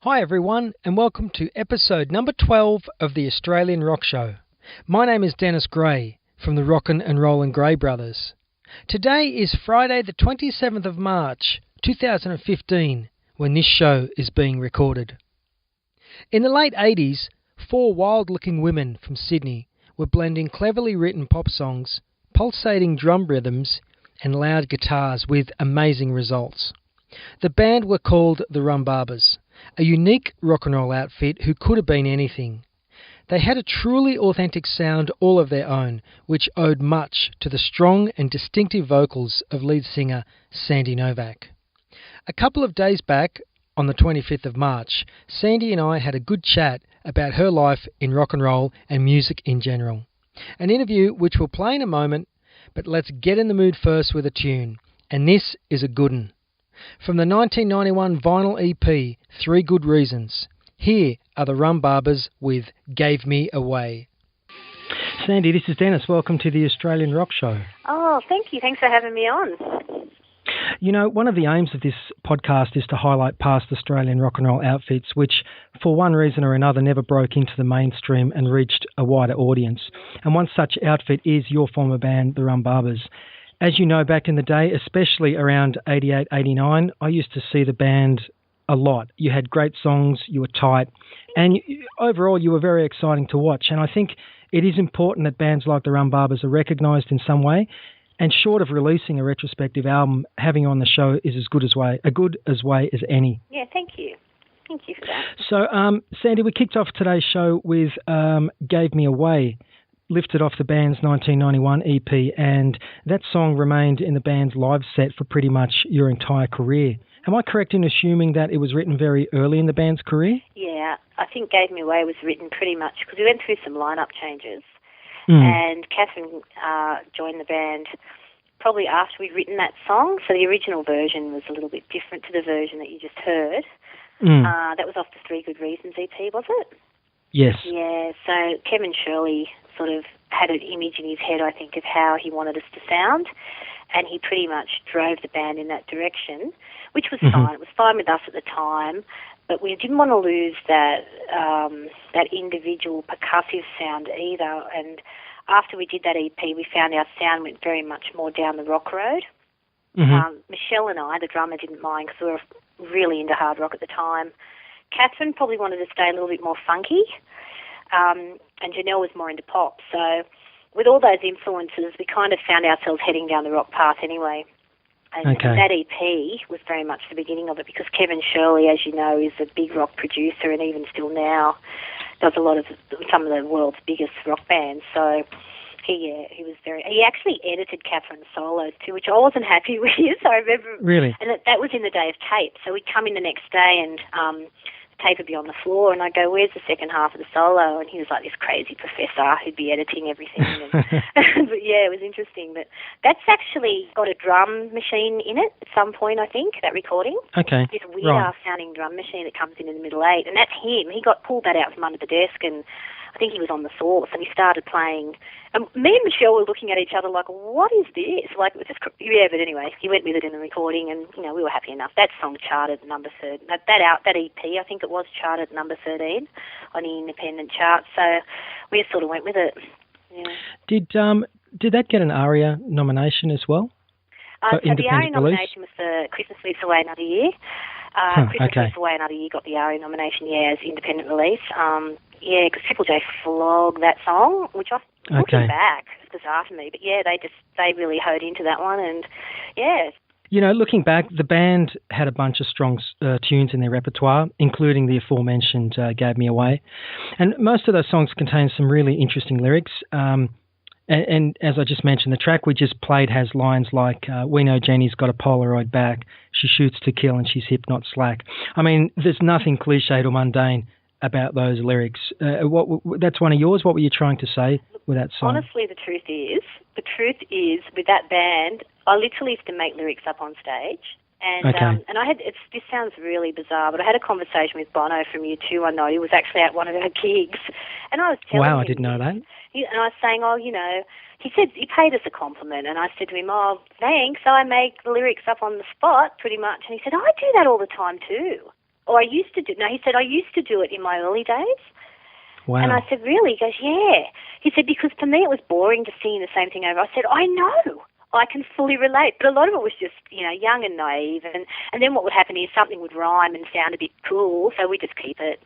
Hi everyone, and welcome to episode number 12 of the Australian Rock Show. My name is Dennis Gray from the Rockin' and Rollin' Gray Brothers. Today is Friday the 27th of March 2015 when this show is being recorded. In the late 80s, four wild-looking women from Sydney were blending cleverly written pop songs, pulsating drum rhythms and loud guitars with amazing results. The band were called the Rum Babas, a unique rock and roll outfit who could have been anything. They had a truly authentic sound all of their own, which owed much to the strong and distinctive vocals of lead singer Sandi Novak. A couple of days back, on the 25th of March, Sandi and I had a good chat about her life in rock and roll and music in general. An interview which we'll play in a moment, but let's get in the mood first with a tune, and this is a good one. From the 1991 vinyl EP, Three Good Reasons, here are the Rum Babas with Gave Me Away. Sandi, this is Dennis. Welcome to the Australian Rock Show. Oh, thank you. Thanks for having me on. You know, one of the aims of this podcast is to highlight past Australian rock and roll outfits which, for one reason or another, never broke into the mainstream and reached a wider audience. And one such outfit is your former band, the Rum Babas. As you know, back in the day, especially around 88, 89, I used to see the band a lot. You had great songs, you were tight, and overall you were very exciting to watch. And I think it is important that bands like the Rum Babas are recognised in some way, and short of releasing a retrospective album, having you on the show is as good as way as any. Yeah, thank you. Thank you for that. So, Sandi, we kicked off today's show with Gave Me Away, lifted off the band's 1991 EP, and that song remained in the band's live set for pretty much your entire career. Am I correct in assuming that it was written very early in the band's career? Yeah, I think Gave Me Away was written pretty much because we went through some lineup changes, and Catherine joined the band probably after we'd written that song, so the original version was a little bit different to the version that you just heard. That was off the Three Good Reasons EP, was it? Yes. Yeah, so Kevin Shirley sort of had an image in his head, I think, of how he wanted us to sound, and he pretty much drove the band in that direction, which was fine. It was fine with us at the time, but we didn't want to lose that that individual percussive sound either. And after we did that EP, we found our sound went very much more down the rock road. Michelle and I, the drummer, didn't mind because we were really into hard rock at the time. Catherine probably wanted to stay a little bit more funky, and Janelle was more into pop. So with all those influences, we kind of found ourselves heading down the rock path anyway. And that EP was very much the beginning of it because Kevin Shirley, as you know, is a big rock producer and even still now does a lot of some of the world's biggest rock bands. So he actually edited Catherine's solos too, which I wasn't happy with. I remember. Really? And that was in the day of tape. So we'd come in the next day and the tape would be on the floor, and I'd go, "Where's the second half of the solo?" And he was like this crazy professor who'd be editing everything. And, but yeah, it was interesting. But that's actually got a drum machine in it at some point, I think, that recording. Okay. This weird sounding drum machine that comes in the middle 8, and that's him. He pulled that out from under the desk, and I think he was on the Source, and he started playing. And me and Michelle were looking at each other like, what is this? Like, it was just, yeah, but anyway, he went with it in the recording, and, you know, we were happy enough. That song charted number 13. That EP, I think it was, charted number 13 on the independent chart, so we just sort of went with it. Yeah. Did that get an ARIA nomination as well? So the ARIA nomination was for Christmas Slips Away Another Year. Christmas Slips Away Another Year got the ARIA nomination, as independent release. Because Triple J flogged that song, which I looking back, it's bizarre to me. But yeah, they really hoed into that one, and yeah. You know, looking back, the band had a bunch of strong tunes in their repertoire, including the aforementioned Gave Me Away. And most of those songs contain some really interesting lyrics. And as I just mentioned, the track we just played has lines like, "We know Jenny's got a Polaroid back. She shoots to kill and she's hip, not slack." I mean, there's nothing cliched or mundane about those lyrics. That's one of yours. What were you trying to say with that song? Honestly, the truth is, with that band, I literally used to make lyrics up on stage. And and I had, this sounds really bizarre, but I had a conversation with Bono from U2 one night. He was actually at one of our gigs, and I was telling him. Wow, I didn't know that. And I was saying, he said he paid us a compliment, and I said to him, "Oh, thanks. I make the lyrics up on the spot, pretty much." And he said, "I do that all the time too." I used to do. No, he said I used to do it in my early days. Wow. And I said, really? He goes, yeah. He said, because for me it was boring to sing the same thing over. I said, I know. I can fully relate. But a lot of it was just, young and naive. And then what would happen is something would rhyme and sound a bit cool, so we just keep it.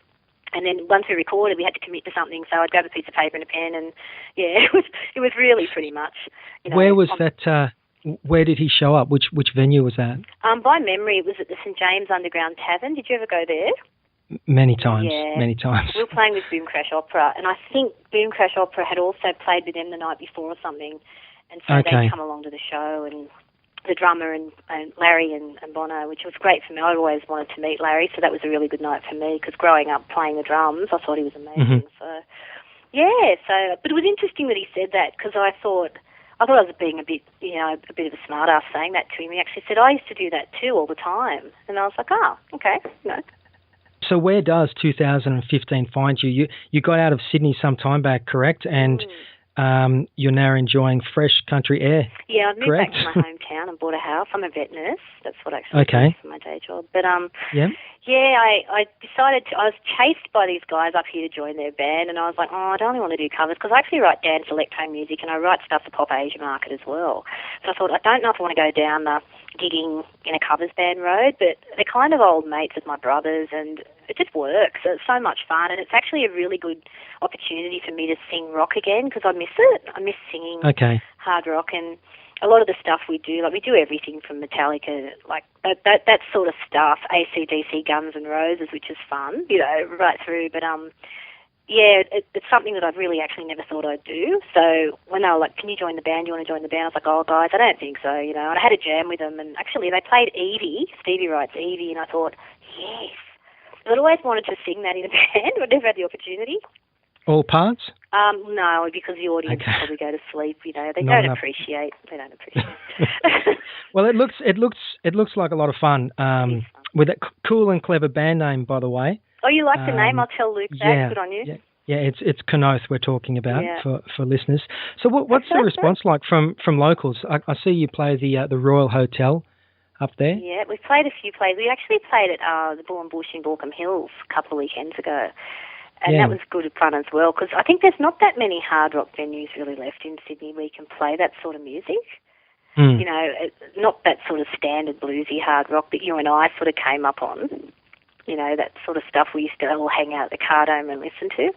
And then once we recorded, we had to commit to something, so I'd grab a piece of paper and a pen, and, yeah, it was really pretty much. Where was that... Where did he show up? Which venue was that? By memory, it was at the St James Underground Tavern. Did you ever go there? Many times. We were playing with Boom Crash Opera, and I think Boom Crash Opera had also played with them the night before or something, and so they'd come along to the show, and the drummer and Larry and Bono, which was great for me. I'd always wanted to meet Larry, so that was a really good night for me, because growing up playing the drums, I thought he was amazing. So, but it was interesting that he said that, because I thought I was being a bit of a smart ass saying that to him. He actually said, I used to do that too all the time. And I was like, okay, So where does 2015 find you? You got out of Sydney some time back, correct? And you're now enjoying fresh country air. Yeah, I've moved back to my hometown and bought a house. I'm a vet nurse. That's what I actually do for my day job. But I decided I was chased by these guys up here to join their band, and I was like, I don't really want to do covers, because I actually write dance electro music and I write stuff for Pop Asia market as well. So I thought, I don't know if I want to go down the gigging in a covers band road, but they're kind of old mates of my brothers, and it just works. It's so much fun, and it's actually a really good opportunity for me to sing rock again, because I miss it. I miss singing hard rock, and a lot of the stuff we do everything from Metallica, like that sort of stuff, AC/DC, Guns N' Roses, which is fun, right through. But it's something that I've really actually never thought I'd do. So when they were like, can you join the band? Do you want to join the band? I was like, oh, guys, I don't think so, And I had a jam with them, and actually they played Evie, Stevie Wright's Evie, and I thought, yes. I'd always wanted to sing that in a band, but never had the opportunity. All parts? No, because the audience probably go to sleep. They don't appreciate. Well, it looks like a lot of fun. With that cool and clever band name, by the way. Oh, you like the name? I'll tell Luke that. Good on you. Yeah, it's Kenoth we're talking about for listeners. So what's the response like from locals? I see you play the Royal Hotel up there. Yeah, we've played a few plays. We actually played at the Bull and Bush in Baulkham Hills a couple of weekends ago. And that was good fun as well, because I think there's not that many hard rock venues really left in Sydney where you can play that sort of music. Not that sort of standard bluesy hard rock that you and I sort of came up on. That sort of stuff we used to all hang out at the car dome and listen to.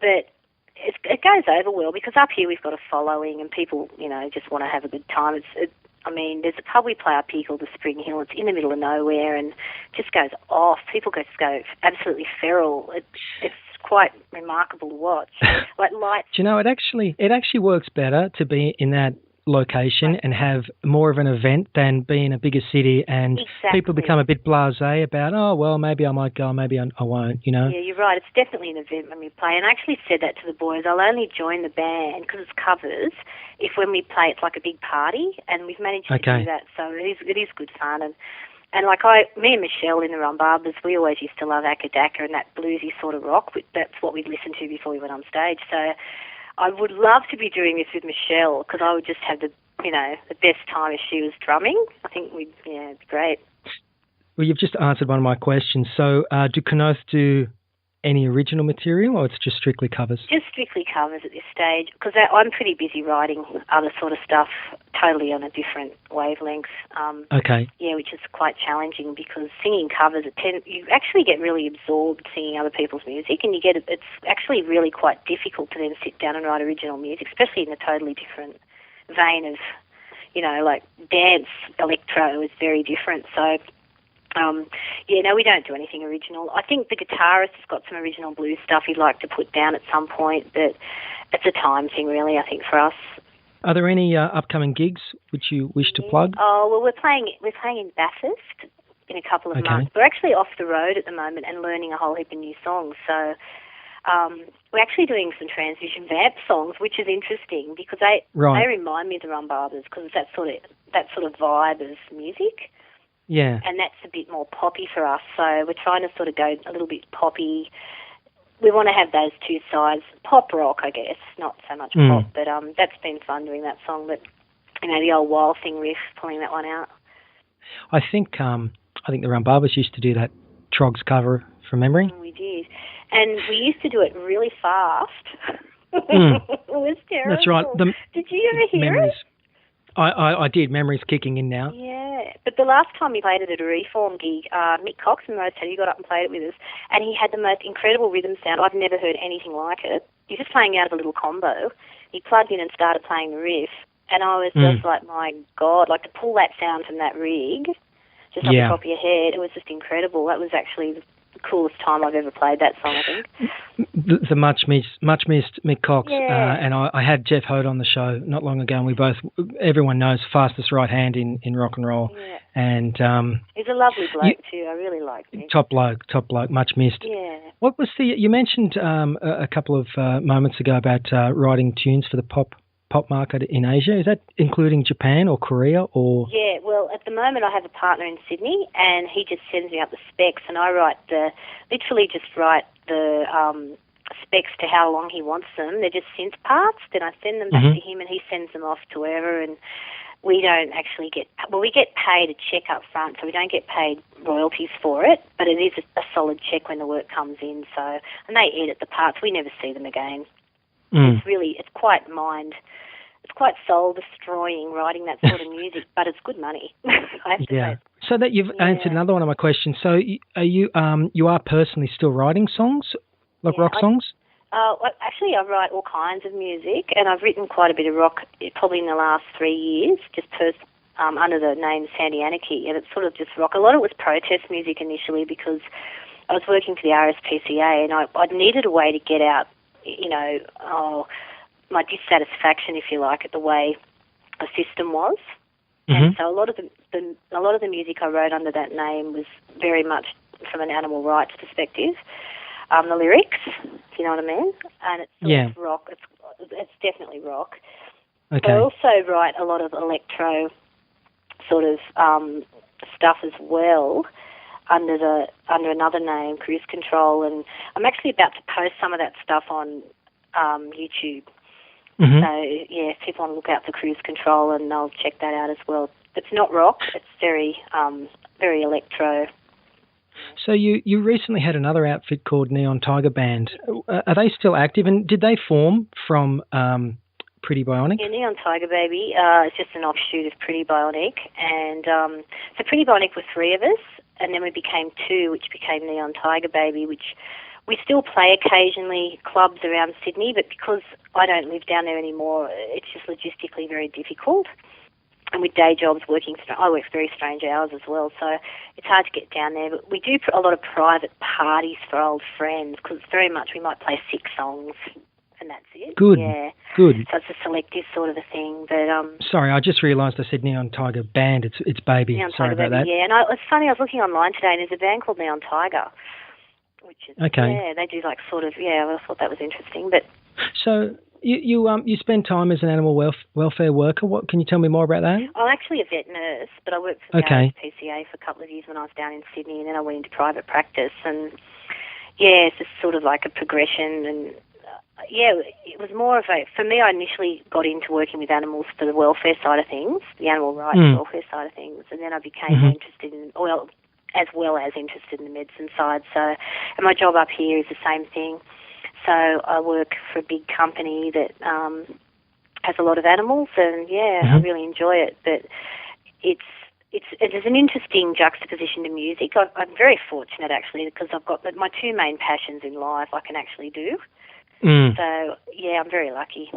But it goes over well, because up here we've got a following, and people, just want to have a good time. There's a pub we play up here called the Spring Hill. It's in the middle of nowhere and just goes off. People just go absolutely feral. It's quite remarkable to watch. Like lights. Do you know, it actually works better to be in that location and have more of an event than be in a bigger city, and people become a bit blasé about, oh, well, maybe I might go, maybe I won't, Yeah, you're right. It's definitely an event when we play. And I actually said that to the boys. I'll only join the band, because it's covers, if when we play it's like a big party, and we've managed to do that. So it is good fun. And like me and Michelle in the Rum Babas, we always used to love Akadaka and that bluesy sort of rock. That's what we'd listen to before we went on stage. So I would love to be doing this with Michelle, because I would just have the best time if she was drumming. I think it'd be great. Well, you've just answered one of my questions. So do Kenoth do any original material, or it's just strictly covers? Just strictly covers at this stage, because I'm pretty busy writing other sort of stuff totally on a different wavelength. Yeah, which is quite challenging, because singing covers, you actually get really absorbed singing other people's music, and it's actually really quite difficult to then sit down and write original music, especially in a totally different vein of, like dance electro is very different. So we don't do anything original. I think the guitarist has got some original blues stuff he'd like to put down at some point, but it's a time thing, really, I think, for us. Are there any upcoming gigs which you wish to plug? Oh, well, we're playing in Bathurst in a couple of months. We're actually off the road at the moment and learning a whole heap of new songs. So we're actually doing some Transvision Vamp songs, which is interesting, because they remind me of the Rum Babas, because it's that sort of vibe of music. Yeah. And that's a bit more poppy for us. So we're trying to sort of go a little bit poppy. We want to have those two sides. Pop rock, I guess, not so much pop, but that's been fun doing that song. But, the old Wild Thing riff, pulling that one out. I think the Rum Babas used to do that Trog's cover from memory. We did. And we used to do it really fast. It was terrible. That's right. Did you ever hear it? I did. Memories kicking in now. Yeah. But the last time we played it at a Reform gig, Mick Cox from Rose Teddy got up and played it with us, and he had the most incredible rhythm sound. I've never heard anything like it. He was just playing out of a little combo. He plugged in and started playing the riff, and I was just like, my God, like to pull that sound from that rig, just off the top of your head, it was just incredible. That was actually the coolest time I've ever played that song, I think. The much missed Mick Cox, and I had Jeff Hoad on the show not long ago, and everyone knows, fastest right hand in rock and roll. Yeah. And he's a lovely bloke too. I really liked him. Top bloke, much missed. Yeah. What was you mentioned a couple of moments ago about writing tunes for the pop market in Asia? Is that including Japan or Korea or? Yeah, well, at the moment I have a partner in Sydney, and he just sends me up the specs, and I literally just write the specs to how long he wants them. They're just synth parts. Then I send them back to him, and he sends them off to wherever. And we don't actually we get paid a check up front, so we don't get paid royalties for it, but it is a solid check when the work comes in. So, and they edit the parts. We never see them again. It's quite soul-destroying writing that sort of music, but it's good money, I have to say. So that you've answered another one of my questions. So you are personally still writing songs, like rock songs? Actually, I write all kinds of music, and I've written quite a bit of rock probably in the last 3 years, just under the name Sandi Anarchy, and it's sort of just rock. A lot of it was protest music initially because I was working for the RSPCA, and I needed a way to get out my dissatisfaction, if you like, at the way the system was. And so a lot of the music I wrote under that name was very much from an animal rights perspective. The lyrics, if you know what I mean, and it's sort of rock. It's definitely rock. Okay. But I also write a lot of electro sort of stuff as well under another name, Cruise Control, and I'm actually about to post some of that stuff on YouTube. So, if people want to look out for Cruise Control, and they'll check that out as well. It's not rock. It's very electro. So you recently had another outfit called Neon Tiger Band. Are they still active, and did they form from Pretty Bionic? Yeah, Neon Tiger Baby is just an offshoot of Pretty Bionic. And so Pretty Bionic were 3 of us, and then we became 2, which became Neon Tiger Baby, which we still play occasionally clubs around Sydney, but because I don't live down there anymore, it's just logistically very difficult. And with day jobs, I work very strange hours as well, so it's hard to get down there. But we do a lot of private parties for old friends, because it's very much, we might play 6 songs, and that's it. Good. Yeah. Good. So it's a selective sort of a thing. But sorry, I just realised I said Neon Tiger Band. It's Baby. Neon Sorry Tiger about Baby, that. Yeah, and it's funny, I was looking online today, and there's a band called Neon Tiger, which is, they do like sort of, I thought that was interesting. But so you spend time as an animal welfare worker. What can you tell me more about that? I'm actually a vet nurse, but I worked for the RSPCA for a couple of years when I was down in Sydney, and then I went into private practice. And it's just sort of like a progression. And it was more of for me, I initially got into working with animals for the welfare side of things, the animal rights welfare side of things, and then I became interested in as well as interested in the medicine side. So, and my job up here is the same thing. So I work for a big company that has a lot of animals, and I really enjoy it. But it's an interesting juxtaposition to music. I'm very fortunate actually, because I've got my 2 main passions in life I can actually do. So I'm very lucky.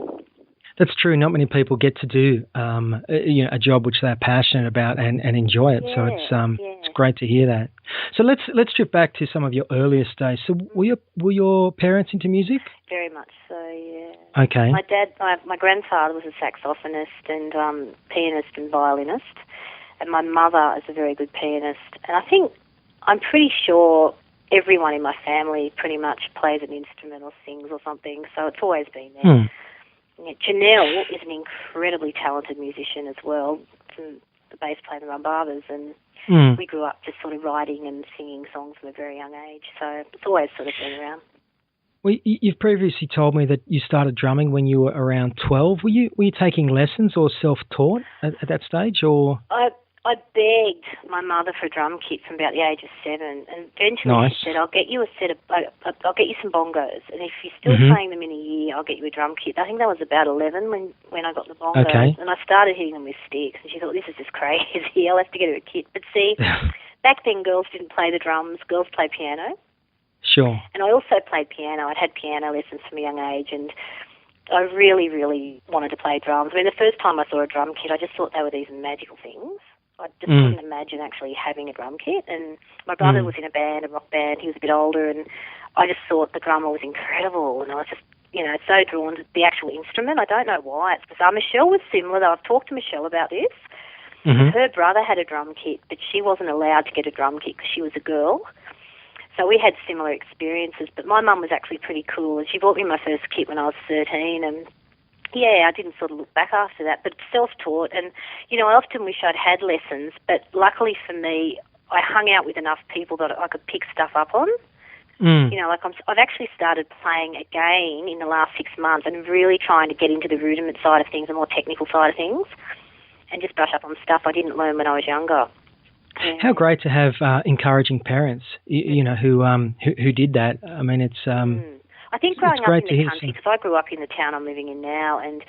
That's true. Not many people get to do a job which they're passionate about and enjoy it. So it's great to hear that. So let's strip back to some of your earliest days. So were your parents into music? Very much so. Yeah. Okay. My dad, my grandfather was a saxophonist and pianist and violinist, and my mother is a very good pianist. And I'm pretty sure everyone in my family pretty much plays an instrument or sings or something. So it's always been there. Janelle is an incredibly talented musician as well, from the bass player in the Rum Babas, and we grew up just sort of writing and singing songs from a very young age, so it's always sort of been around. Well, you've previously told me that you started drumming when you were around 12. Were you taking lessons or self-taught at that stage, or? I begged my mother for a drum kit from about the age of 7, and eventually she said, "I'll get you I'll get you some bongos, and if you're still playing them in a year, I'll get you a drum kit." I think that was about 11 when I got the bongos, and I started hitting them with sticks, and she thought, "This is just crazy. I'll have to get her a kit." But see, back then girls didn't play the drums; girls played piano. Sure. And I also played piano. I'd had piano lessons from a young age, and I really, really wanted to play drums. I mean, the first time I saw a drum kit, I just thought they were these magical things. I just couldn't imagine actually having a drum kit. And my brother was in a rock band. He was a bit older, and I just thought the drummer was incredible. And I was just, so drawn to the actual instrument. I don't know why. It's bizarre. Michelle was similar, though. I've talked to Michelle about this. Her brother had a drum kit, but she wasn't allowed to get a drum kit because she was a girl. So we had similar experiences. But my mum was actually pretty cool, and she bought me my first kit when I was 13, and I didn't sort of look back after that, but self-taught. And, I often wish I'd had lessons, but luckily for me, I hung out with enough people that I could pick stuff up on. I've actually started playing again in the last 6 months and really trying to get into the rudiment side of things, the more technical side of things, and just brush up on stuff I didn't learn when I was younger. Yeah. How great to have encouraging parents, who did that. I mean, it's... I think growing up in the country, because I grew up in the town I'm living in now, and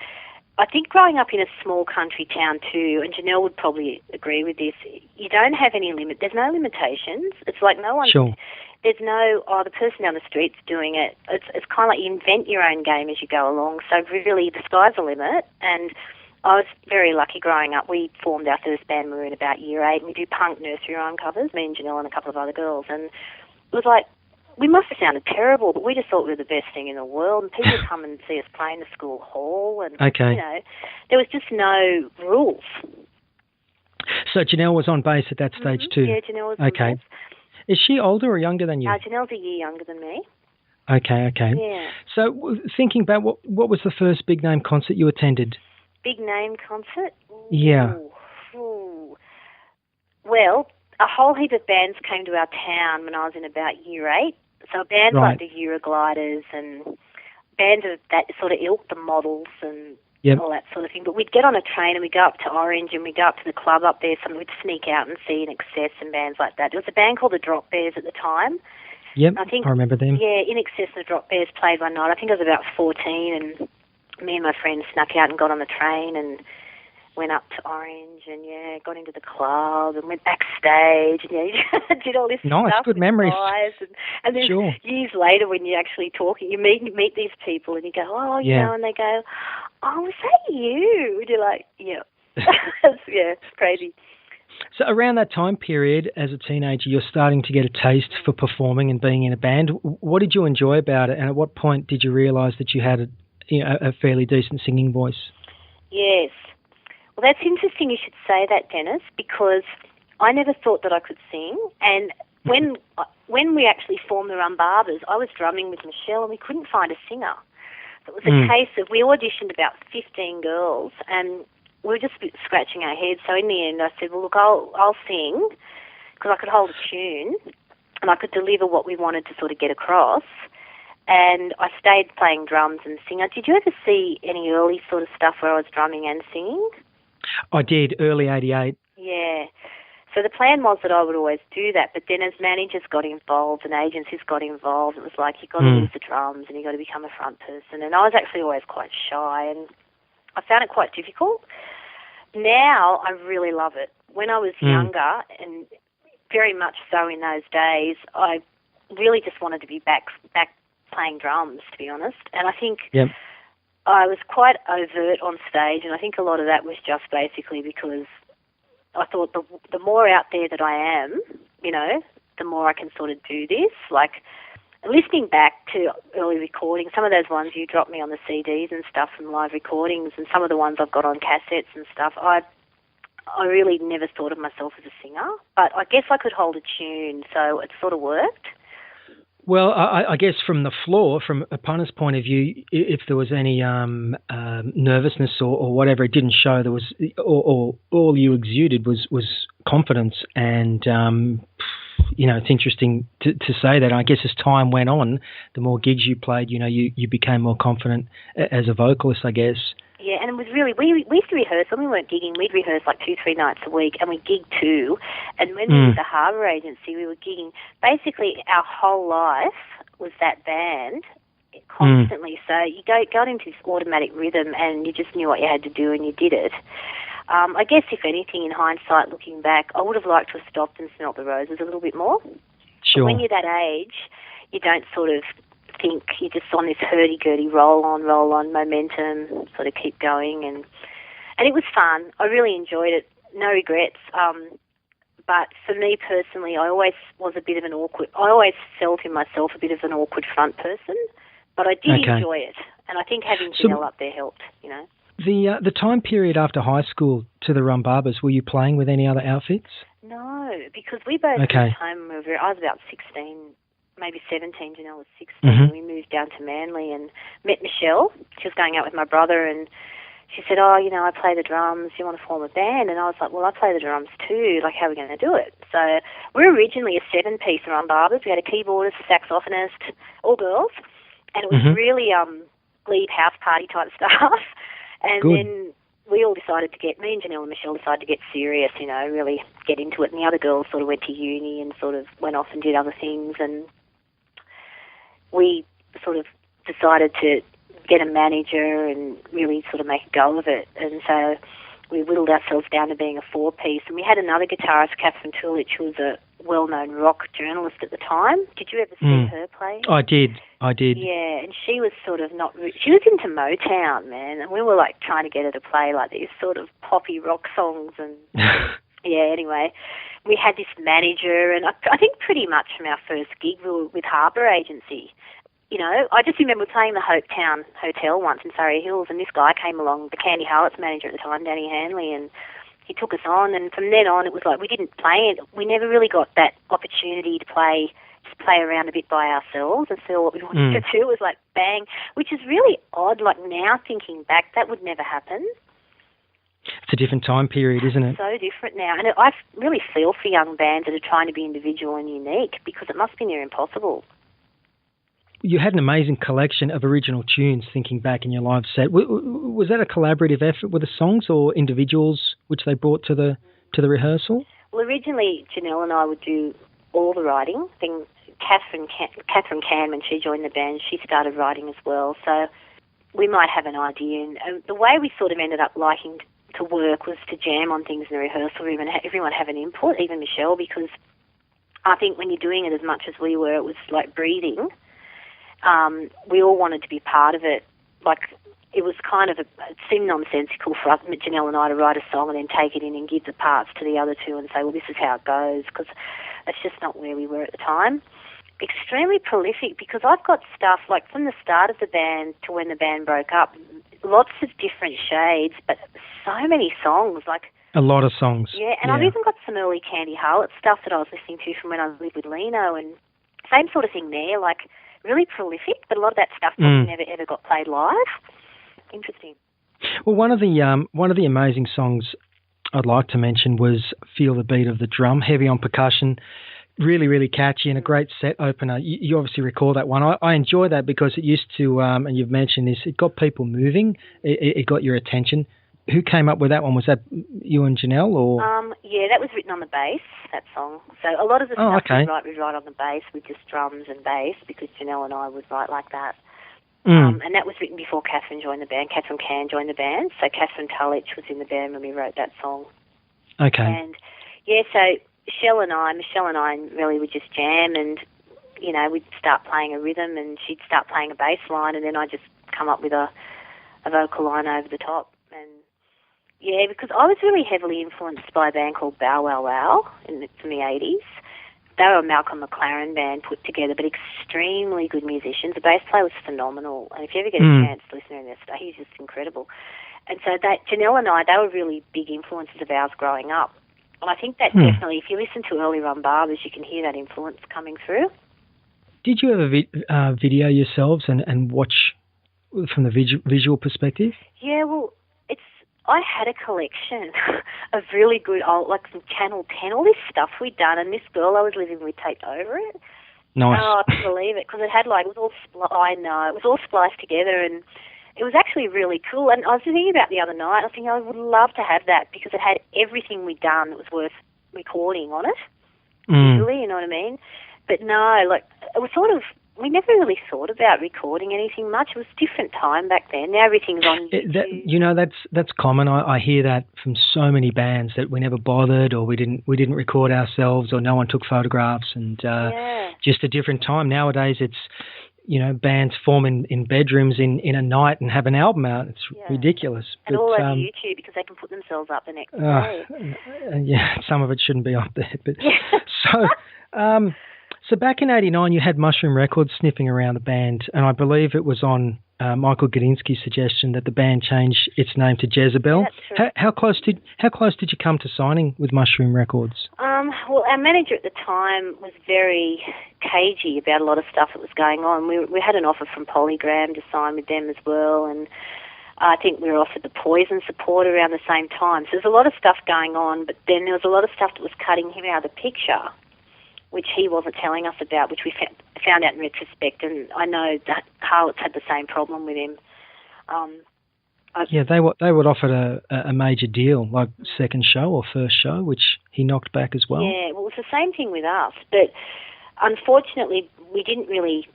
I think growing up in a small country town too, and Janelle would probably agree with this, you don't have any limit. There's no limitations. It's like no one... Sure. There's no, the person down the street's doing it. It's kind of like you invent your own game as you go along. So really, the sky's the limit. And I was very lucky growing up. We formed our first band when we were in about year 8, and we do punk nursery rhyme covers, me and Janelle and a couple of other girls. And it was like, we must have sounded terrible, but we just thought we were the best thing in the world. And people would come and see us play in the school hall. And, there was just no rules. So Janelle was on bass at that stage too? Yeah, Janelle was on bass. Is she older or younger than you? Janelle's a year younger than me. Okay. Yeah. So thinking back, what was the first big-name concert you attended? Big-name concert? Yeah. Ooh. Well, a whole heap of bands came to our town when I was in about year 8. So bands like the Eurogliders and bands of that sort of ilk, the Models and all that sort of thing. But we'd get on a train and we'd go up to Orange and we'd go up to the club up there. So we'd sneak out and see In Excess and bands like that. There was a band called the Drop Bears at the time. Yep, I remember them. Yeah, In Excess and the Drop Bears played one night. I think I was about 14, and me and my friends snuck out and got on the train and went up to Orange and, got into the club and went backstage and, did all this stuff. Nice, good memories. And then years later when you're actually talking, you meet these people and you go, and they go, oh, was that you? And you're like, yeah. It's crazy. So around that time period, as a teenager, you're starting to get a taste for performing and being in a band. What did you enjoy about it, and at what point did you realise that you had a fairly decent singing voice? Yes. Well, that's interesting you should say that, Dennis, because I never thought that I could sing. And when we actually formed the Rum Babas, I was drumming with Michelle and we couldn't find a singer. So it was a case of we auditioned about 15 girls and we were just scratching our heads. So in the end, I said, well, look, I'll sing because I could hold a tune and I could deliver what we wanted to sort of get across. And I stayed playing drums and singing. Did you ever see any early sort of stuff where I was drumming and singing? I did, early 88. Yeah. So the plan was that I would always do that, but then as managers got involved and agencies got involved, it was like you've got to use the drums and you've got to become a front person. And I was actually always quite shy and I found it quite difficult. Now I really love it. When I was younger, and very much so in those days, I really just wanted to be back playing drums, to be honest. And I think I was quite overt on stage, and I think a lot of that was just basically because I thought the more out there that I am, the more I can sort of do this. Like, listening back to early recordings, some of those ones you dropped me on the CDs and stuff from live recordings, and some of the ones I've got on cassettes and stuff, I really never thought of myself as a singer, but I guess I could hold a tune, so it sort of worked. Well, I guess from the floor, from a punter's point of view, if there was any nervousness or whatever, it didn't show. There was, or all you exuded was confidence, and it's interesting to say that. I guess as time went on, the more gigs you played, you became more confident as a vocalist, I guess. Yeah, and it was really, we used to rehearse, when we weren't gigging, we'd rehearse like 2-3 nights a week, and we gigged too. And when we were at the Harbour Agency, we were gigging, basically our whole life was that band constantly. So you got into this automatic rhythm and you just knew what you had to do and you did it. I guess, if anything, in hindsight, looking back, I would have liked to have stopped and smelt the roses a little bit more. Sure. But when you're that age, you don't sort of think, you're just on this hurdy-gurdy roll on momentum, sort of keep going. And it was fun. I really enjoyed it. No regrets. But for me personally, I always felt in myself a bit of an awkward front person. But I did enjoy it. And I think having Janelle up there helped, you know. The time period after high school to the Rum Babas, were you playing with any other outfits? No, because we both moved home. I was about 16, maybe 17. Janelle was 16. And we moved down to Manly and met Michelle. She was going out with my brother, and she said, "Oh, you know, I play the drums. Do you want to form a band?" And I was like, "Well, I play the drums too. Like, how are we going to do it?" So we were originally a 7-piece Rum Babas. We had a keyboardist, a saxophonist, all girls, and it was really glebe house party type stuff. And then me and Janelle and Michelle decided to get serious, you know, really get into it. And the other girls sort of went to uni and sort of went off and did other things. And we sort of decided to get a manager and really sort of make a go of it. And so we whittled ourselves down to being a 4-piece. And we had another guitarist, Catherine Tulich, who was a well-known rock journalist at the time. Did you ever see her play? I did. Yeah, and she was sort of she was into Motown, man, and we were like trying to get her to play like these sort of poppy rock songs. And yeah, anyway, we had this manager, and I think pretty much from our first gig we were with Harbour Agency. You know, I just remember playing the Hopetown Hotel once in Surrey Hills, and this guy came along, the Candy Harlots manager at the time, Danny Hanley, and he took us on. And from then on, it was like we didn't play it. We never really got that opportunity to play around a bit by ourselves and feel what we wanted to do. It was like bang, which is really odd. Like now thinking back, that would never happen. It's a different time period, isn't it? So different now. And I really feel for young bands that are trying to be individual and unique, because it must be near impossible. You had an amazing collection of original tunes, thinking back in your live set. Was that a collaborative effort with the songs or individuals which they brought to the rehearsal? Well, originally Janelle and I would do all the writing. Then Catherine Can, when she joined the band, she started writing as well. So we might have an idea. And the way we sort of ended up liking to work was to jam on things in the rehearsal room and everyone have an input, even Michelle, because I think when you're doing it as much as we were, it was like breathing. We all wanted to be part of it. Like, it was kind of, it seemed nonsensical for us, Janelle and I, to write a song and then take it in and give the parts to the other two and say, well, this is how it goes, because that's just not where we were at the time. Extremely prolific, because I've got stuff, like from the start of the band to when the band broke up, lots of different shades, but so many songs, like... A lot of songs. Yeah, and I've even got some early Candy Harlot stuff that I was listening to from when I lived with Lino, and same sort of thing there, like really prolific, but a lot of that stuff never ever got played live. Interesting. Well, one of the amazing songs I'd like to mention was Feel the Beat of the Drum, heavy on percussion, really, really catchy and a great set opener. You obviously recall that one. I enjoy that because it used to, and you've mentioned this, it got people moving, it got your attention. Who came up with that one? Was that you and Janelle, or? Yeah, that was written on the bass, that song. So a lot of the stuff we write on the bass with just drums and bass, because Janelle and I would write like that. And that was written before Catherine joined the band. Catherine Can joined the band. So Catherine Tulich was in the band when we wrote that song. Okay. And yeah, so Michelle and I really would just jam, and you know, we'd start playing a rhythm and she'd start playing a bass line, and then I'd just come up with a vocal line over the top. And yeah, because I was really heavily influenced by a band called Bow Wow Wow from the 80s. They were a Malcolm McLaren band put together, but extremely good musicians. The bass player was phenomenal, and if you ever get a chance to listen to their stuff, he's just incredible. And so Janelle and I, they were really big influences of ours growing up. And I think that definitely, if you listen to early Rum Babas, you can hear that influence coming through. Did you ever video yourselves and watch from the visual perspective? Yeah, well, I had a collection of really good old, like some Channel 10, all this stuff we'd done, and this girl I was living with taped over it. Nice. Oh, I couldn't believe it, because it had it was all spliced together, and it was actually really cool. And I was thinking about the other night, I was thinking I would love to have that because it had everything we'd done that was worth recording on it, visually, you know what I mean? But no, like, it was sort of, we never really thought about recording anything much. It was a different time back then. Now everything's on YouTube. That's common. I hear that from so many bands that we never bothered, or we didn't record ourselves, or no one took photographs, and just a different time. Nowadays it's, bands form in bedrooms in a night and have an album out. It's ridiculous. And all over YouTube because they can put themselves up the next day. Some of it shouldn't be up there. But So back in '89, you had Mushroom Records sniffing around the band, and I believe it was on Michael Gudinski's suggestion that the band change its name to Jezebel. Yeah, how close did you come to signing with Mushroom Records? Well, our manager at the time was very cagey about a lot of stuff that was going on. We had an offer from Polygram to sign with them as well, and I think we were offered the Poison support around the same time. So there's a lot of stuff going on, but then there was a lot of stuff that was cutting him out of the picture, which he wasn't telling us about, which we found out in retrospect. And I know that Harlots had the same problem with him. They would offer a major deal, like second show or first show, which he knocked back as well. Yeah, well, it was the same thing with us. But unfortunately, we didn't really,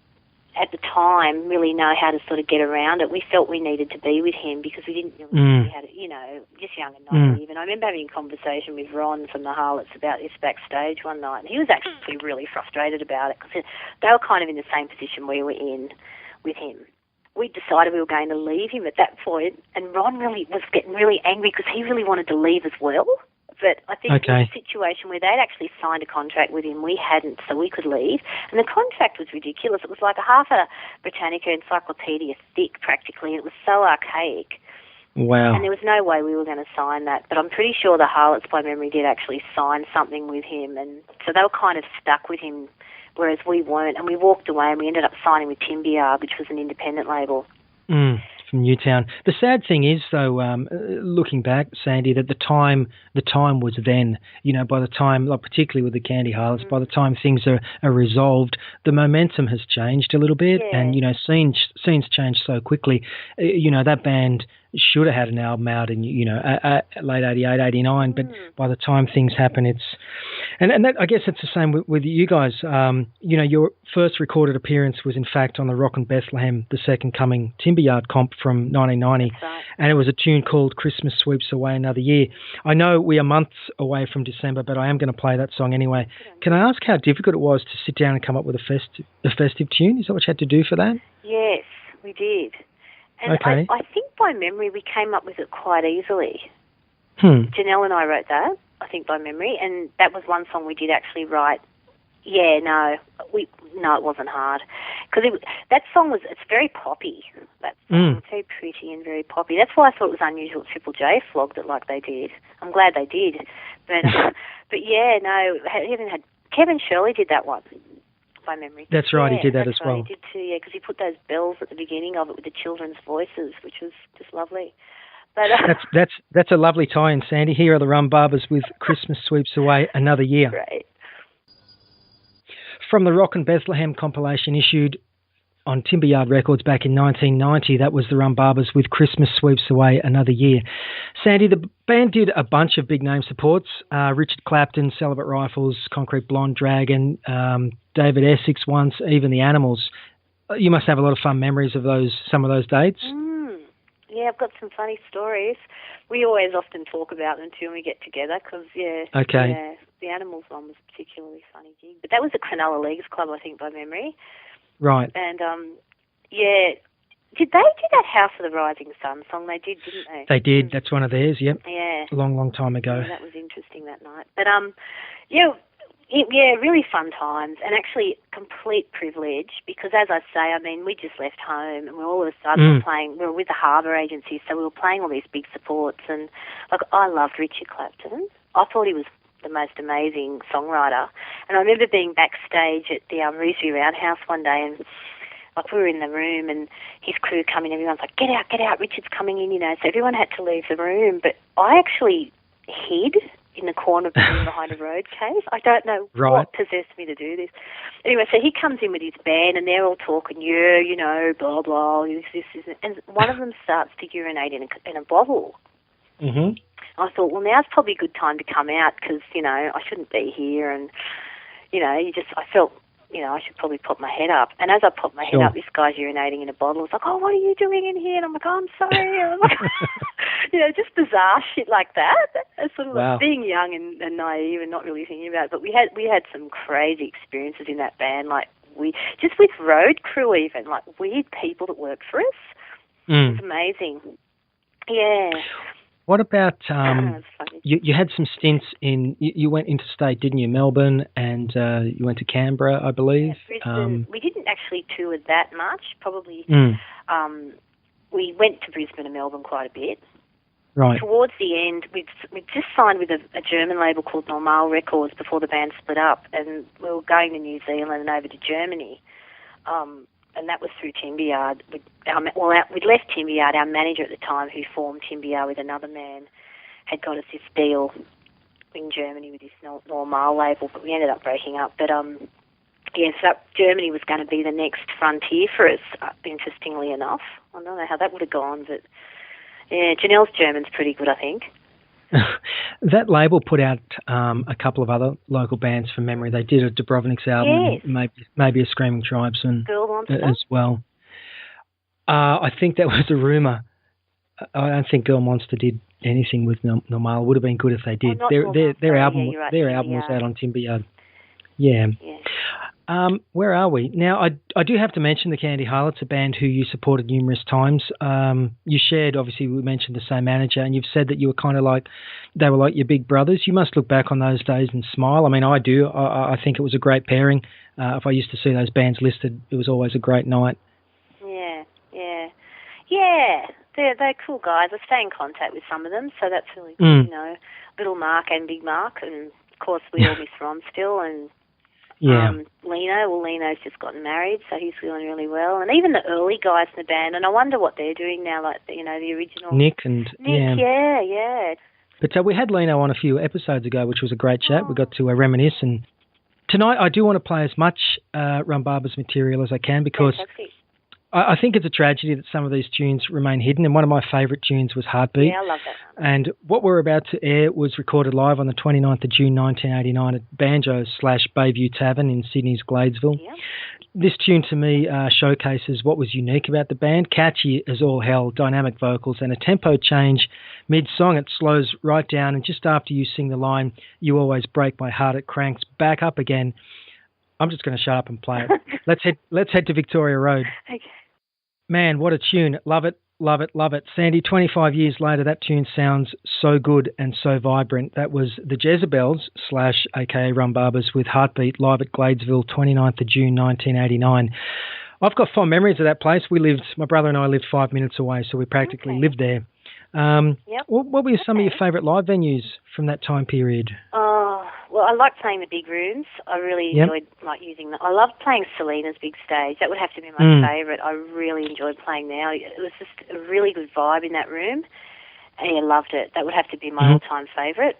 at the time, really know how to sort of get around it. We felt we needed to be with him because we didn't really know how to, just young and naive. And I remember having a conversation with Ron from the Harlots about this backstage one night, and he was actually really frustrated about it because they were kind of in the same position we were in with him. We decided we were going to leave him at that point, and Ron really was getting really angry because he really wanted to leave as well. But I think it was a situation where they'd actually signed a contract with him. We hadn't, so we could leave. And the contract was ridiculous. It was like a half a Britannica encyclopedia thick, practically. It was so archaic. Wow. And there was no way we were going to sign that. But I'm pretty sure the Harlots, by memory, did actually sign something with him. And so they were kind of stuck with him, whereas we weren't. And we walked away and we ended up signing with Timbiard, which was an independent label. From Newtown. The sad thing is, though, looking back, Sandy, that the time was then. By the time, like particularly with the Candy Harlots, by the time things are resolved, the momentum has changed a little bit, and scenes change so quickly. That band should have had an album out in late '88, '89, but by the time things happen, it's and that, I guess it's the same with you guys. Your first recorded appearance was in fact on the Rockin' Bethlehem, the Second Coming Timbiard comp from 1990, and it was a tune called Christmas Sweeps Away Another Year. I know we are months away from December, but I am going to play that song anyway. Can I ask how difficult it was to sit down and come up with a festive tune? Is that what you had to do for that? Yes, we did. And I think by memory we came up with it quite easily. Janelle and I wrote that, I think by memory, and that was one song we did actually write. No, it wasn't hard. Because that song it's very poppy. That song, it's very pretty and very poppy. That's why I thought it was unusual that Triple J flogged it like they did. I'm glad they did. But Kevin Shirley did that one. By memory. That's right, he did that as well. He did too, because he put those bells at the beginning of it with the children's voices, which was just lovely. But that's a lovely tie-in, Sandy. Here are the Rum Babas with Christmas Sweeps Away Another Year. Great. From the Rockin' Bethlehem compilation issued on Timbiard Records back in 1990, that was the Rum Babas with Christmas Sweeps Away Another Year. Sandy, the band did a bunch of big name supports. Richard Clapton, Celibate Rifles, Concrete Blonde Dragon, David Essex once, even the Animals. You must have a lot of fun memories of some of those dates. Yeah, I've got some funny stories. We always often talk about them too when we get together because, the Animals one was a particularly funny gig. But that was at Cronulla Leagues Club, I think, by memory. Right. And, did they do that House of the Rising Sun song? They did, didn't they? They did. That's one of theirs, yep. Yeah. A long, long time ago. Yeah, that was interesting that night. But, really fun times, and actually complete privilege because, as I say, we just left home and we're all of a sudden we were with the Harbour Agency, so we were playing all these big supports, and I loved Richard Clapton. I thought he was the most amazing songwriter, and I remember being backstage at the Roosery Roundhouse one day, and we were in the room and his crew come in, everyone's like, get out, Richard's coming in, so everyone had to leave the room, but I actually hid in the corner of the room behind a road case. I don't know what possessed me to do this. Anyway, so he comes in with his band and they're all talking, you know, blah, blah, this, and one of them starts to urinate in a bottle. Mm-hmm. I thought, well, now's probably a good time to come out because, you know, I shouldn't be here. And, you know, I felt, you know, I should probably pop my head up. And as I popped my head up, this guy's urinating in a bottle. It's like, oh, what are you doing in here? And I'm like, oh, I'm sorry. And I'm like, you know, just bizarre shit like that. It's sort of like being young and naive and not really thinking about it. But we had some crazy experiences in that band, like just with road crew even, like weird people that worked for us. Mm. It's amazing. Yeah. What about, you had some stints you went interstate, didn't you? Melbourne and you went to Canberra, I believe. Yeah, Brisbane. We didn't actually tour that much, probably. We went to Brisbane and Melbourne quite a bit. Right. Towards the end, we'd just signed with a German label called Normal Records before the band split up, and we were going to New Zealand and over to Germany. And that was through Timberyard. We'd left Timberyard. Our manager at the time, who formed Timberyard with another man, had got us this deal in Germany with this Normal label, but we ended up breaking up. But so Germany was going to be the next frontier for us, interestingly enough. I don't know how that would have gone, but yeah, Janelle's German's pretty good, I think. That label put out a couple of other local bands from memory. They did a Dubrovnik's album, maybe a Screaming Tribesman as well. I think that was a rumour. I don't think Girl Monster did anything with Normal. It would have been good if they did. Their album was out on Timberyard. Yeah. Where are we? Now, I do have to mention the Candy Harlots, a band who you supported numerous times. You shared, obviously, we mentioned the same manager, and you've said that you were kind of like, they were like your big brothers. You must look back on those days and smile. I mean, I do. I think it was a great pairing. If I used to see those bands listed, it was always a great night. Yeah. They're cool guys. I stay in contact with some of them, so that's really good, you know, Little Mark and Big Mark, and of course we all miss Ron still, and Leno's just gotten married, so he's feeling really well. And even the early guys in the band, and I wonder what they're doing now, like, you know, the original... Nick, yeah. But we had Leno on a few episodes ago, which was a great chat. We got to reminisce, and tonight I do want to play as much Rum Babas material as I can, because I think it's a tragedy that some of these tunes remain hidden, and one of my favourite tunes was Heartbeat. Yeah, I love that one. And what we're about to air was recorded live on the 29th of June 1989 at Banjo/Bayview Tavern in Sydney's Gladesville. Yeah. This tune to me showcases what was unique about the band. Catchy as all hell, dynamic vocals, and a tempo change mid-song. It slows right down, and just after you sing the line, "You always break my heart," it cranks back up again. I'm just going to shut up and play it. Let's head to Victoria Road. Okay. Man, what a tune. Love it, love it, love it. Sandy, 25 years later, that tune sounds so good and so vibrant. That was the Jezebels / aka Rum Babas with Heartbeat live at Gladesville, 29th of June 1989. I've got fond memories of that place. My brother and I lived 5 minutes away, so we practically lived there. What were some of your favourite live venues from that time period? Well, I like playing the big rooms. I really enjoyed using them. I loved playing Selena's big stage. That would have to be my favourite. I really enjoyed playing there. It was just a really good vibe in that room. And I loved it. That would have to be my all-time favourite.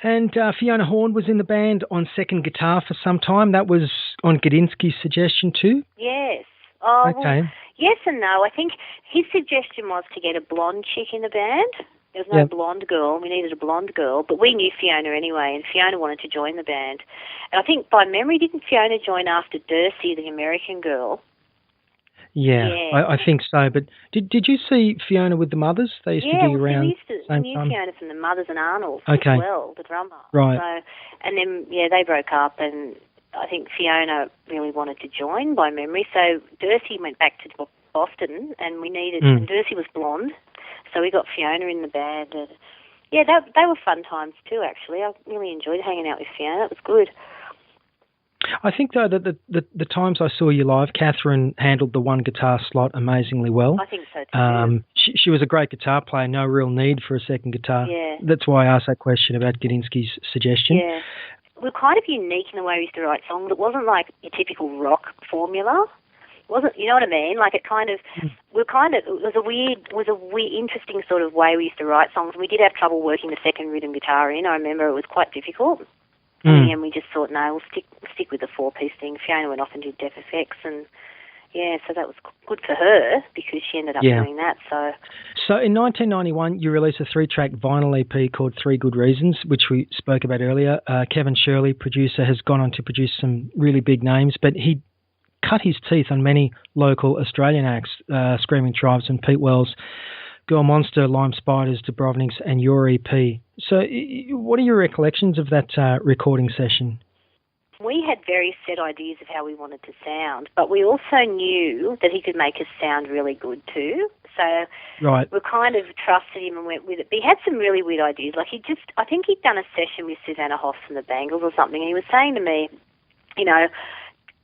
And Fiona Horn was in the band on second guitar for some time. That was on Gudinski's suggestion too? Yes. Okay. Well, yes and no. I think his suggestion was to get a blonde chick in the band. There was no blonde girl. We needed a blonde girl, but we knew Fiona anyway, and Fiona wanted to join the band. And I think by memory, didn't Fiona join after Dursey, the American girl? Yeah. I think so. But did you see Fiona with the Mothers? They used to be around the same time. We knew Fiona from the Mothers and Arnold as well, the drummer. Right. So, and then, they broke up, and I think Fiona really wanted to join by memory. So Dursey went back to Boston, and we needed, and Dursey was blonde. So we got Fiona in the band. And they were fun times too, actually. I really enjoyed hanging out with Fiona. It was good. I think, though, that the times I saw you live, Catherine handled the one guitar slot amazingly well. I think so too. She was a great guitar player, no real need for a second guitar. Yeah. That's why I asked that question about Gudinski's suggestion. Yeah. We're kind of unique in the way we used to write songs. It wasn't like your typical rock formula. wasn't, you know what I mean? Like it was a weird, interesting sort of way we used to write songs. We did have trouble working the second rhythm guitar in. I remember it was quite difficult. And we just thought, no, we'll stick with the 4-piece thing. Fiona went off and did Def Effects, and yeah, so that was good for her because she ended up doing that. So in 1991, you released a 3-track vinyl EP called 3 Good Reasons, which we spoke about earlier. Kevin Shirley, producer, has gone on to produce some really big names, but he cut his teeth on many local Australian acts, Screaming Tribes and Pete Wells, Girl Monster, Lime Spiders, Dubrovniks, and your EP. So what are your recollections of that recording session? We had very set ideas of how we wanted to sound, but we also knew that he could make us sound really good too. So we kind of trusted him and went with it. But he had some really weird ideas. Like I think he'd done a session with Susanna Hoffs and the Bangles or something, and he was saying to me, you know,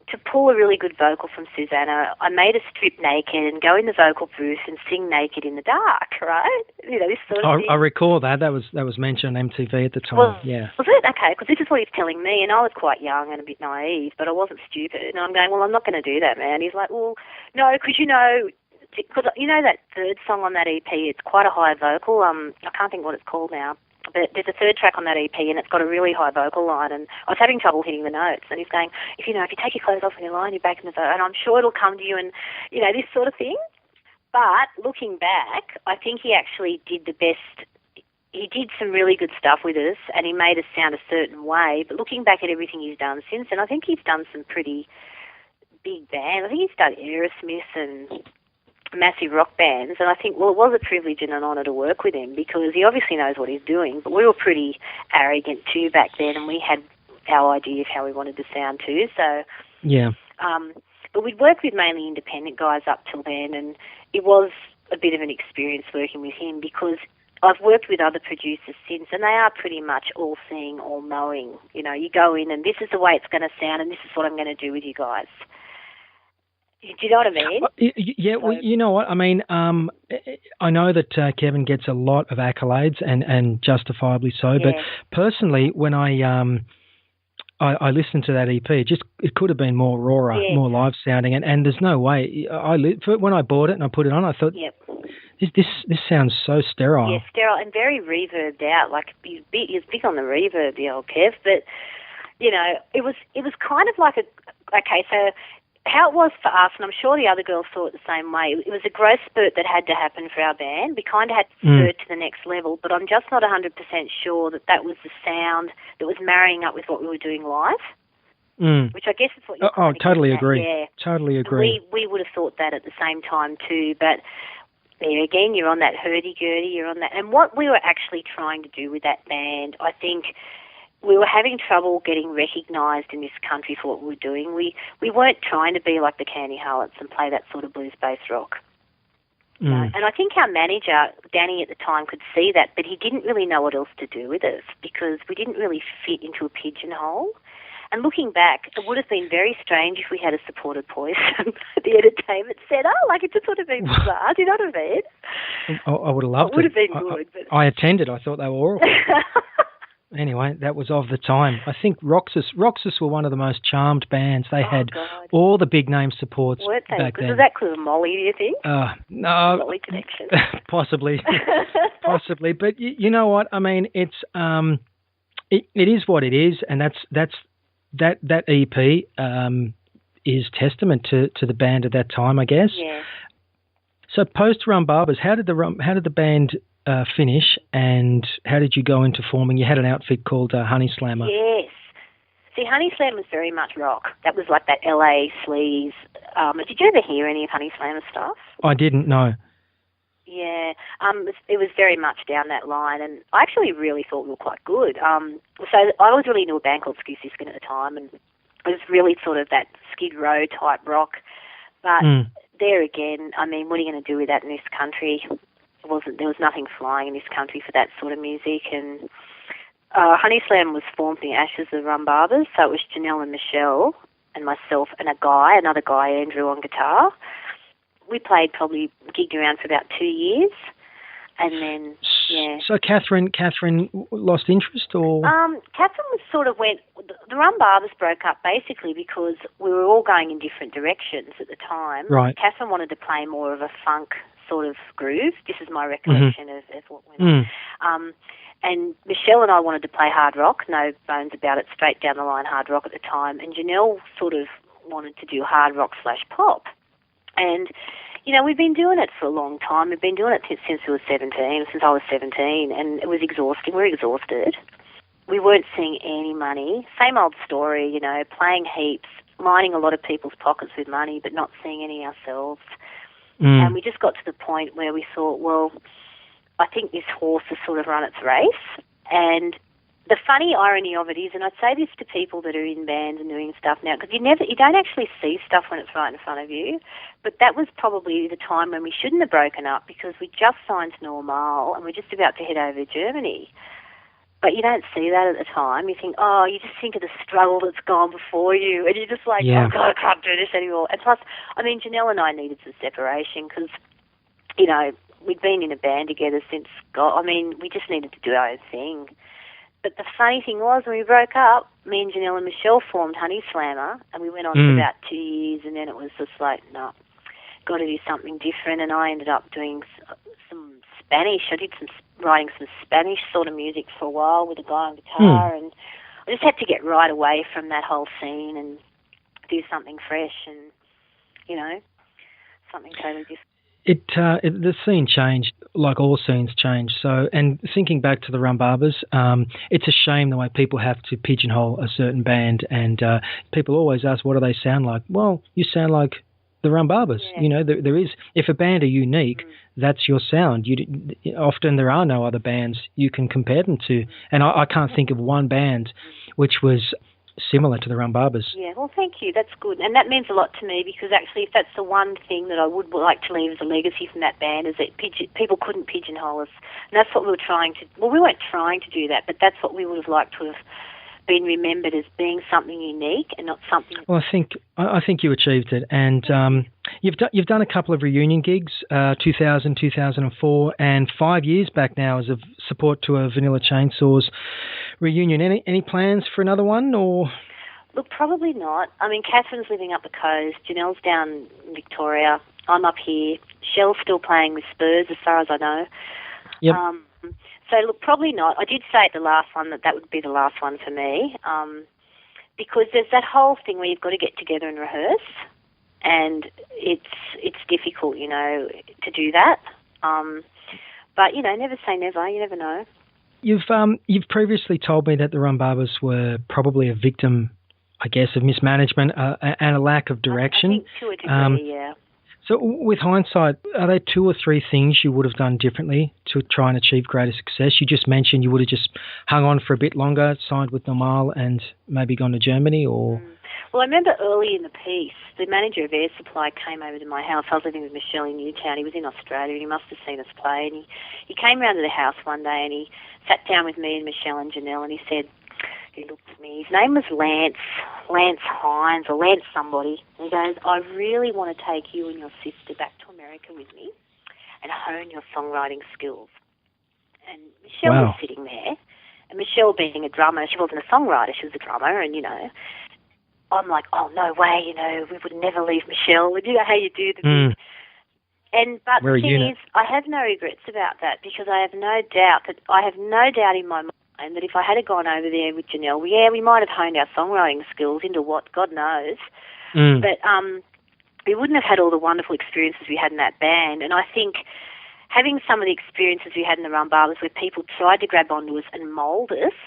to pull a really good vocal from Susanna, I made her strip naked and go in the vocal booth and sing naked in the dark, right? You know, this sort of thing. I recall that. That was mentioned on MTV at the time. Was it? Okay, because this is what he's telling me, and I was quite young and a bit naive, but I wasn't stupid. And I'm going, well, I'm not going to do that, man. He's like, well, no, because you know that third song on that EP, it's quite a high vocal. I can't think what it's called now. But there's a third track on that EP, and it's got a really high vocal line, and I was having trouble hitting the notes. And he's going, if you take your clothes off and you lie on your back in the vocal, and I'm sure it'll come to you, and you know, this sort of thing. But looking back, I think he actually did the best. He did some really good stuff with us, and he made us sound a certain way. But looking back at everything he's done since, and I think he's done some pretty big bands. I think he's done Aerosmith and massive rock bands, and I think, well, it was a privilege and an honour to work with him because he obviously knows what he's doing, but we were pretty arrogant too back then, and we had our idea of how we wanted to sound too, so... Yeah. But we'd worked with mainly independent guys up till then, and it was a bit of an experience working with him because I've worked with other producers since, and they are pretty much all-seeing, all-knowing. You know, you go in and this is the way it's going to sound, and this is what I'm going to do with you guys. Do you know what I mean? Yeah, well, you know what? I mean, I know that Kevin gets a lot of accolades, and justifiably so, but personally, when I listened to that EP, it could have been more raw, more live sounding, and there's no way. When I bought it and I put it on, I thought, this sounds so sterile. Yeah, sterile and very reverbed out. Like he's big on the reverb, the old Kev, but you know, it was kind of like so how it was for us, and I'm sure the other girls saw it the same way, it was a growth spurt that had to happen for our band. We kind of had to spurt to the next level, but I'm just not 100% sure that was the sound that was marrying up with what we were doing live, which I guess is what you're totally agree. Yeah. Totally agree. We would have thought that at the same time too, but there again, you're on that hurdy-gurdy, you're on that. And what we were actually trying to do with that band, I think, we were having trouble getting recognised in this country for what we were doing. We weren't trying to be like the Candy Harlots and play that sort of blues-based rock. And I think our manager, Danny, at the time could see that, but he didn't really know what else to do with us because we didn't really fit into a pigeonhole. And looking back, it would have been very strange if we had a supported Poison at the entertainment centre. Like, it just would have been bizarre. Do you know what I mean? I would have loved it. It would have been good. I attended. I thought they were awful. Anyway, that was of the time. I think Roxas were one of the most charmed bands. They had all the big name supports back then. Was that because of Molly, do you think? No. Molly connection. Possibly. Possibly. But you know what? I mean, it's it is what it is, and that EP is testament to the band at that time, I guess. Yeah. So post Rum Babas, how did the band finish, and how did you go into forming? You had an outfit called Honey Slammer. Yes. See, Honey Slammer was very much rock. That was like that LA sleaze. Did you ever hear any of Honey Slammer stuff? I didn't, no. Yeah, it was very much down that line, and I actually really thought we were quite good. So I was really into a band called Scoosy Skin at the time, and it was really sort of that Skid Row type rock. But there again, I mean, what are you going to do with that in this country? There was nothing flying in this country for that sort of music, and Honey Slam was formed in the ashes of Rum Babas, so it was Janelle and Michelle and myself and another guy, Andrew, on guitar. We gigged around for about 2 years, and then Yeah. So Catherine lost interest, or? Catherine was sort of the Rum Babas broke up basically because we were all going in different directions at the time. Right. Catherine wanted to play more of a funk sort of groove. This is my recollection of what went on. And Michelle and I wanted to play hard rock, no bones about it, straight down the line hard rock at the time. And Janelle sort of wanted to do hard rock / pop. And, you know, we've been doing it for a long time. We've been doing it since I was 17, and it was exhausting. We're exhausted. We weren't seeing any money. Same old story, you know, playing heaps, lining a lot of people's pockets with money, but not seeing any ourselves. And we just got to the point where we thought, well, I think this horse has sort of run its race. And the funny irony of it is, and I'd say this to people that are in bands and doing stuff now, because you don't actually see stuff when it's right in front of you, but that was probably the time when we shouldn't have broken up, because we just signed Normal and we're just about to head over to Germany. But you don't see that at the time. You think, you just think of the struggle that's gone before you, and you're just like, oh, God, I can't do this anymore. And plus, I mean, Janelle and I needed some separation because, you know, we'd been in a band together since, we just needed to do our own thing. But the funny thing was, when we broke up, me and Janelle and Michelle formed Honey Slammer, and we went on for about 2 years, and then it was just like, no, got to do something different, and I ended up doing some Spanish. I did writing some Spanish sort of music for a while with a guy on guitar, and I just had to get right away from that whole scene and do something fresh and, you know, something totally different. The scene changed, like all scenes change. So, and thinking back to the Rum Babas, it's a shame the way people have to pigeonhole a certain band, and people always ask, what do they sound like? Well, you sound like the Rum Babas. Yeah. You know, there is, if a band are unique, that's your sound. Often there are no other bands you can compare them to, and I can't think of one band which was similar to the Rum Babas. Yeah, well, thank you. That's good. And that means a lot to me, because actually if that's the one thing that I would like to leave as a legacy from that band, is that people couldn't pigeonhole us. And that's what we were trying to... Well, we weren't trying to do that, but that's what we would have liked to have been remembered as being something unique and not something... Well, I think you achieved it. And you've done a couple of reunion gigs, 2000, 2004, and 5 years back now as a support to a Vanilla Chainsaw's reunion. Any plans for another one, or...? Look, probably not. I mean, Catherine's living up the coast. Janelle's down in Victoria. I'm up here. Shell's still playing with Spurs, as far as I know. Yep. So, look, probably not. I did say at the last one that would be the last one for me, because there's that whole thing where you've got to get together and rehearse, and it's difficult, you know, to do that. But, you know, never say never. You never know. You've previously told me that the Rum Babas were probably a victim, I guess, of mismanagement and a lack of direction. I think to a degree, yeah. So with hindsight, are there 2 or 3 things you would have done differently to try and achieve greater success? You just mentioned you would have just hung on for a bit longer, signed with Normal, and maybe gone to Germany, or... Well, I remember early in the piece, the manager of Air Supply came over to my house. I was living with Michelle in Newtown. He was in Australia, and he must have seen us play. And he came round to the house one day, and he sat down with me and Michelle and Janelle, and he said, he looked at me, his name was Lance Hines, or Lance somebody. And he goes, I really want to take you and your sister back to America with me and hone your songwriting skills. And Michelle was sitting there, and Michelle being a drummer, she wasn't a songwriter, she was a drummer, and, you know, I'm like, oh, no way, you know, we would never leave Michelle. You know how you do the But the thing is, I have no regrets about that, because I have no doubt in my mind that if I had gone over there with Janelle, we might have honed our songwriting skills into what, God knows. But we wouldn't have had all the wonderful experiences we had in that band. And I think having some of the experiences we had in the Rum Babas, where people tried to grab onto us and mould us,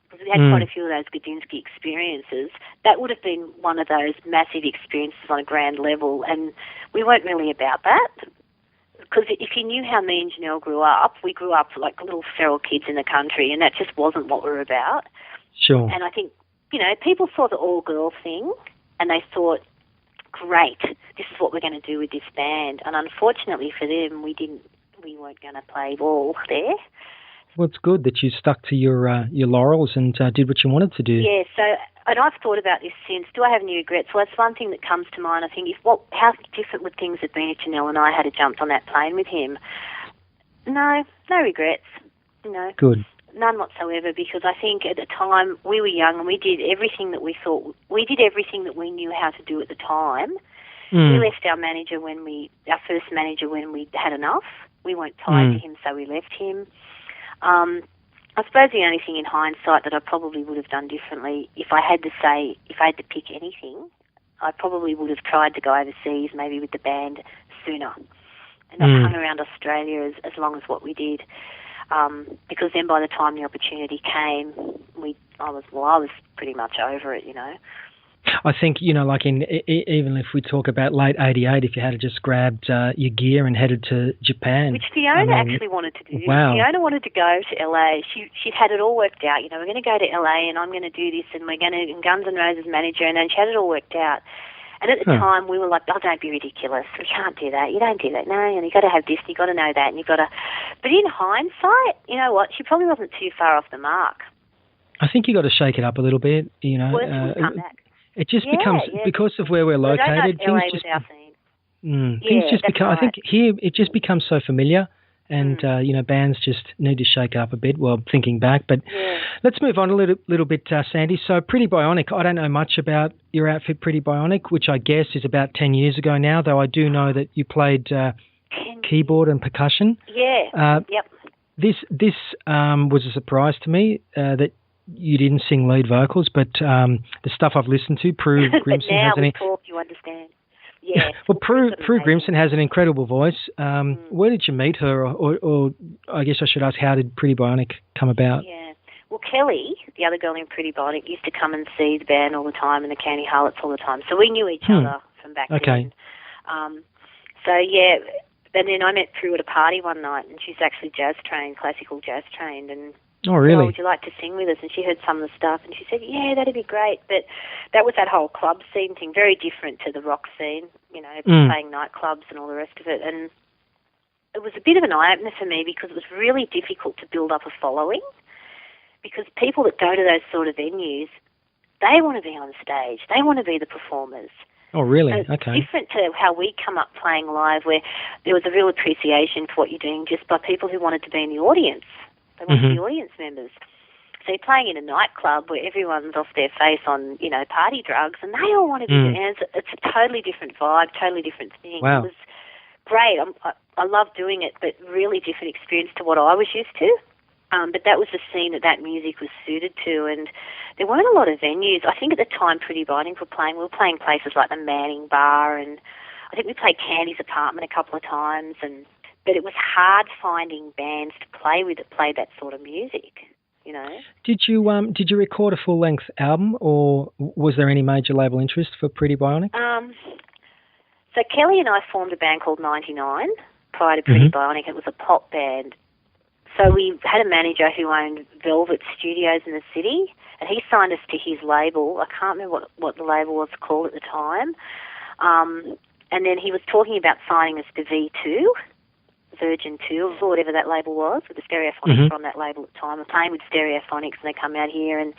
because we had quite a few of those Gudinski experiences, that would have been one of those massive experiences on a grand level, and we weren't really about that. Because if you knew how me and Janelle grew up, we grew up like little feral kids in the country, and that just wasn't what we were about. Sure. And I think, you know, people saw the all-girl thing, and they thought, great, this is what we're going to do with this band. And unfortunately for them, we weren't going to play ball there. Well, it's good that you stuck to your laurels and did what you wanted to do. Yeah, so, and I've thought about this since. Do I have any regrets? Well, that's one thing that comes to mind. I think, how different would things have been if Janelle and I had jumped on that plane with him? No regrets. No. Good. None whatsoever, because I think at the time we were young and we did everything that we thought, we did everything that we knew how to do at the time. We left our first manager when we had enough. We weren't tied to him, so we left him. I suppose the only thing in hindsight that I probably would have done differently, if I had to pick anything, I probably would have tried to go overseas, maybe with the band sooner, and not hung around Australia as long as what we did. Because then by the time the opportunity came, I was pretty much over it, you know. I think, you know, like even if we talk about late 88, if you had just grabbed your gear and headed to Japan. Which Fiona actually wanted to do. Wow. Fiona wanted to go to LA. She'd had it all worked out, you know, we're going to go to LA and I'm going to do this and we're going to, and Guns N' Roses manager, and then she had it all worked out. And at the time, we were like, oh, don't be ridiculous. We can't do that. You don't do that. No, and you've got to have this, you've got to know that, and you've got to... But in hindsight, you know what? She probably wasn't too far off the mark. I think you got to shake it up a little bit, you know. Come back. It just becomes, because of where we're located, things just... things just become, right. I think here it just becomes so familiar. And, you know, bands just need to shake up a bit, well, thinking back. But let's move on a little bit, Sandy. So Pretty Bionic, I don't know much about your outfit, Pretty Bionic, which I guess is about 10 years ago now, though I do know that you played keyboard and percussion. Yeah, yep. This was a surprise to me that you didn't sing lead vocals, but the stuff I've listened to, Prue Grimson now has any... talk, you understand. Yeah. Well, Prue Grimson has an incredible voice. Where did you meet her, or I guess I should ask, how did Pretty Bionic come about? Yeah. Well, Kelly, the other girl in Pretty Bionic, used to come and see the band all the time and the County Harlots all the time, so we knew each other from back then. So, yeah, and then I met Prue at a party one night, and she's actually classical jazz trained, and oh, really? Oh, would you like to sing with us? And she heard some of the stuff, and she said, yeah, that'd be great. But that was that whole club scene thing, very different to the rock scene, you know, playing nightclubs and all the rest of it. And it was a bit of an eye-opener for me because it was really difficult to build up a following, because people that go to those sort of venues, they want to be on stage. They want to be the performers. Oh, really? So it's okay. different to how we come up playing live, where there was a real appreciation for what you're doing just by people who wanted to be in the audience. They want to be audience members. So you're playing in a nightclub where everyone's off their face on, you know, party drugs, and they all want to be there. And it's a totally different vibe, totally different thing. Wow. It was great. I love doing it, but really different experience to what I was used to. But that was the scene that music was suited to, and there weren't a lot of venues. I think at the time Pretty Bionic we were playing places like the Manning Bar, and I think we played Candy's Apartment a couple of times, but it was hard finding bands to play with that played that sort of music, you know. Did you record a full-length album, or was there any major label interest for Pretty Bionic? So Kelly and I formed a band called 99 prior to Pretty Bionic. It was a pop band. So we had a manager who owned Velvet Studios in the city, and he signed us to his label. I can't remember what the label was called at the time. And then he was talking about signing us to V2, Virgin 2, or whatever that label was, with the Stereophonics on that label at the time. We're playing with Stereophonics, and they come out here, and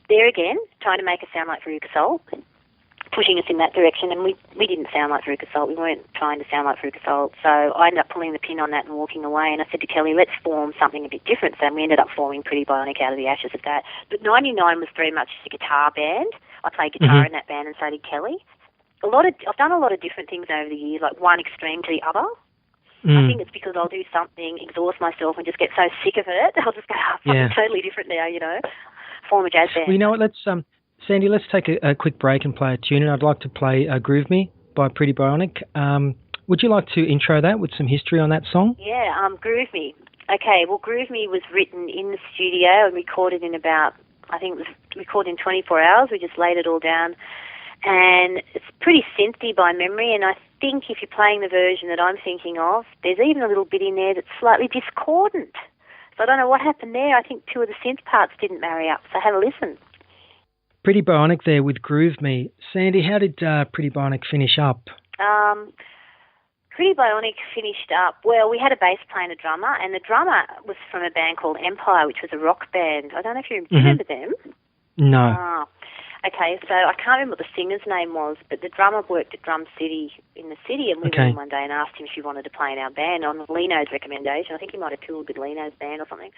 there again, trying to make us sound like Veruca Salt, pushing us in that direction, and we didn't sound like Veruca Salt. We weren't trying to sound like Veruca Salt. So I ended up pulling the pin on that and walking away, and I said to Kelly, let's form something a bit different. So we ended up forming Pretty Bionic out of the ashes of that. But 99 was very much a guitar band. I played guitar in that band, and so did Kelly. I've done a lot of different things over the years, like one extreme to the other. I think it's because I'll do something, exhaust myself, and just get so sick of it, I'll just go, something totally different now, you know, form a jazz band. Well, you know what, Sandy, let's take a quick break and play a tune, and I'd like to play Groove Me by Pretty Bionic. Would you like to intro that with some history on that song? Yeah, Groove Me. Okay, well, Groove Me was written in the studio and recorded in about, I think it was recorded in 24 hours. We just laid it all down. And it's pretty synthy by memory, and I think if you're playing the version that I'm thinking of, there's even a little bit in there that's slightly discordant. So I don't know what happened there. I think two of the synth parts didn't marry up, so have a listen. Pretty Bionic there with Groove Me. Sandy, how did Pretty Bionic finish up? Pretty Bionic finished up, well, we had a bass player and a drummer, and the drummer was from a band called Empire, which was a rock band. I don't know if you remember them. No. Okay, so I can't remember what the singer's name was, but the drummer worked at Drum City in the city, and we went in one day and asked him if he wanted to play in our band on Lino's recommendation. I think he might have toured with Lino's band or something.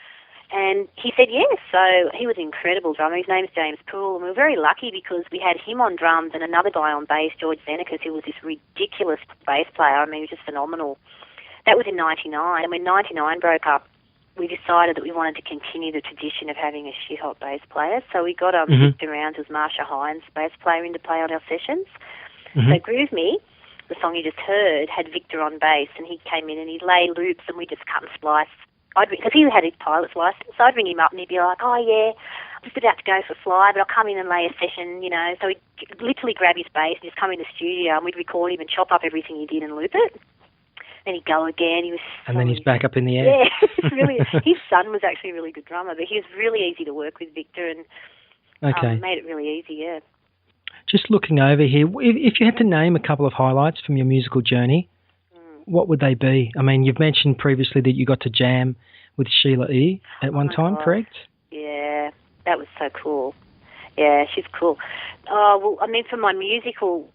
And he said yes, so he was an incredible drummer. His name's James Poole, and we were very lucky because we had him on drums and another guy on bass, George Zenekas, who was this ridiculous bass player. I mean, he was just phenomenal. That was in 99, and when 99 broke up, we decided that we wanted to continue the tradition of having a shit-hot bass player, so we got Victor Rounds as Marsha Hines, bass player, in to play on our sessions. So Groove Me, the song you just heard, had Victor on bass, and he came in and he'd lay loops and we just cut and splice. Because he had his pilot's license, so I'd ring him up and he'd be like, oh yeah, I'm just about to go for a fly, but I'll come in and lay a session, you know. So he'd literally grab his bass and just come in the studio and we'd record him and chop up everything he did and loop it. Then he'd go again. And then he's back up in the air. Yeah, really. His son was actually a really good drummer, but he was really easy to work with, Victor, and made it really easy, yeah. Just looking over here, if you had to name a couple of highlights from your musical journey, what would they be? I mean, you've mentioned previously that you got to jam with Sheila E. at one time, correct? Yeah, that was so cool. Yeah, she's cool. Oh, well, I mean, for my musical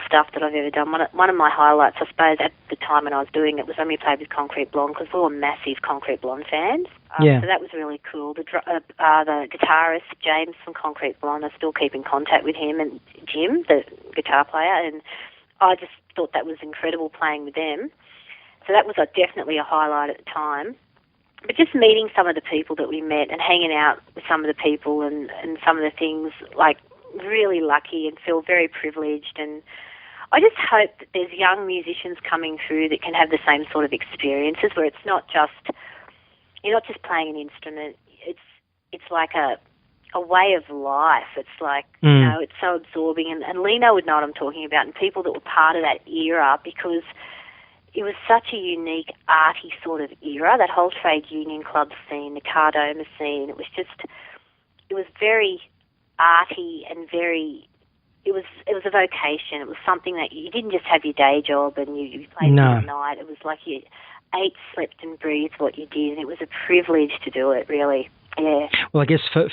stuff that I've ever done, one of my highlights, I suppose, at the time when I was doing it was when we played with Concrete Blonde, because we were massive Concrete Blonde fans. So that was really cool. The guitarist, James from Concrete Blonde, I still keep in contact with him, and Jim, the guitar player, and I just thought that was incredible playing with them. So that was definitely a highlight at the time. But just meeting some of the people that we met and hanging out with some of the people and some of the things, like, really lucky and feel very privileged, and I just hope that there's young musicians coming through that can have the same sort of experiences where it's not just, you're not just playing an instrument, it's like a way of life. It's like, you know, it's so absorbing, and Lino would know what I'm talking about, and people that were part of that era, because it was such a unique arty sort of era, that whole trade union club scene, the Cardoma scene. It was very arty and very, it was a vocation. It was something that you didn't just have your day job and you played at night. It was like you ate, slept and breathed what you did, and it was a privilege to do it, really. Yeah. Well, I guess for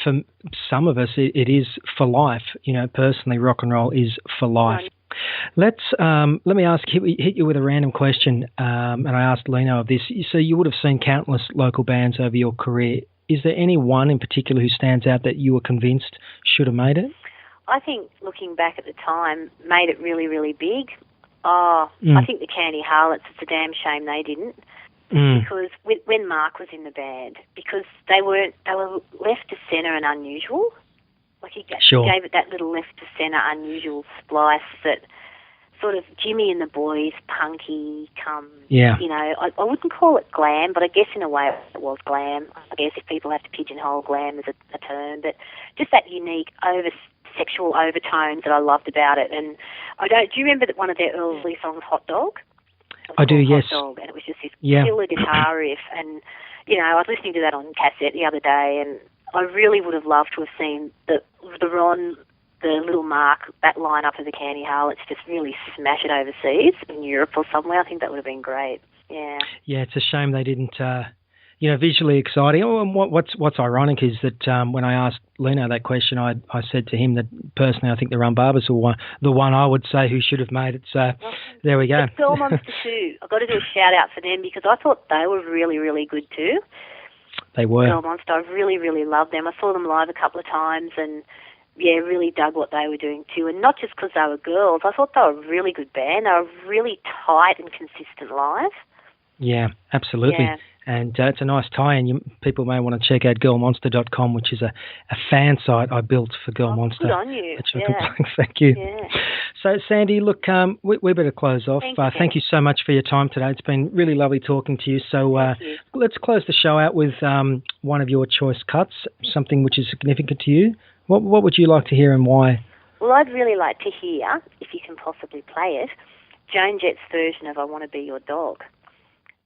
some of us it is for life. You know, personally, rock and roll is for life. Let me hit you with a random question, and I asked Lino of this. So you would have seen countless local bands over your career. Is there any one in particular who stands out that you were convinced should have made it? I think, looking back at the time, made it really, really big. I think the Candy Harlots, it's a damn shame they didn't. Because when Mark was in the band, because they were left to centre and unusual. Like he gave it that little left to centre unusual splice that sort of Jimmy and the Boys, punky, you know, I wouldn't call it glam, but I guess in a way it was glam. I guess if people have to pigeonhole glam as a term, but just that unique sexual overtones that I loved about it. And do you remember that one of their early songs, Hot Dog? I do, yes. Hot Dog, and it was just this killer guitar riff, and, you know, I was listening to that on cassette the other day, and I really would have loved to have seen the Ron, the Little Mark, that lineup of the Candy Harlots just really smash it overseas in Europe or somewhere. I think that would have been great. Yeah. Yeah, it's a shame they didn't. Visually exciting. Oh, and what's ironic is that when I asked Lino that question, I said to him that personally I think the Rum Babas were the one I would say who should have made it. So there we go. Girl Monster too. I've got to do a shout out for them because I thought they were really, really good too. They were. Girl Monster. I really, really loved them. I saw them live a couple of times and, really dug what they were doing too. And not just because they were girls. I thought they were a really good band. They were really tight and consistent live. Yeah, absolutely. Yeah. And it's a nice tie-in. People may want to check out girlmonster.com, which is a fan site I built for Girl Monster. Good on you. Thank you. Yeah. So, Sandi, look, we better close off. Thank you so much for your time today. It's been really lovely talking to you. So let's close the show out with one of your choice cuts, something which is significant to you. What would you like to hear and why? Well, I'd really like to hear, if you can possibly play it, Joan Jett's version of I Want to Be Your Dog.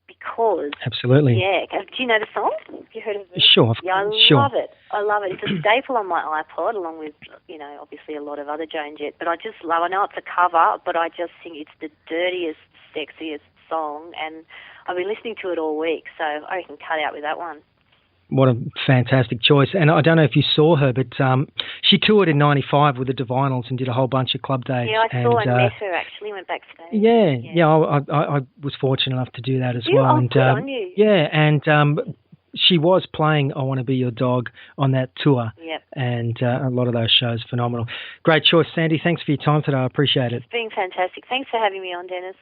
Because... Absolutely. Yeah. Do you know the song? Have you heard of it? Sure. Yeah, I love it. I love it. It's a staple on my iPod, along with, obviously a lot of other Joan Jett. But I know it's a cover, but I just think it's the dirtiest, sexiest song. And I've been listening to it all week, so I can cut out with that one. What a fantastic choice. And I don't know if you saw her, but she toured in 95 with the Divinals and did a whole bunch of club dates. Yeah, I saw and met her actually, went backstage. Yeah, I was fortunate enough to do that as well. And, good on you. Yeah, and she was playing I Want to Be Your Dog on that tour. Yep. And a lot of those shows, phenomenal. Great choice, Sandi. Thanks for your time today. I appreciate it. It's been fantastic. Thanks for having me on, Dennis.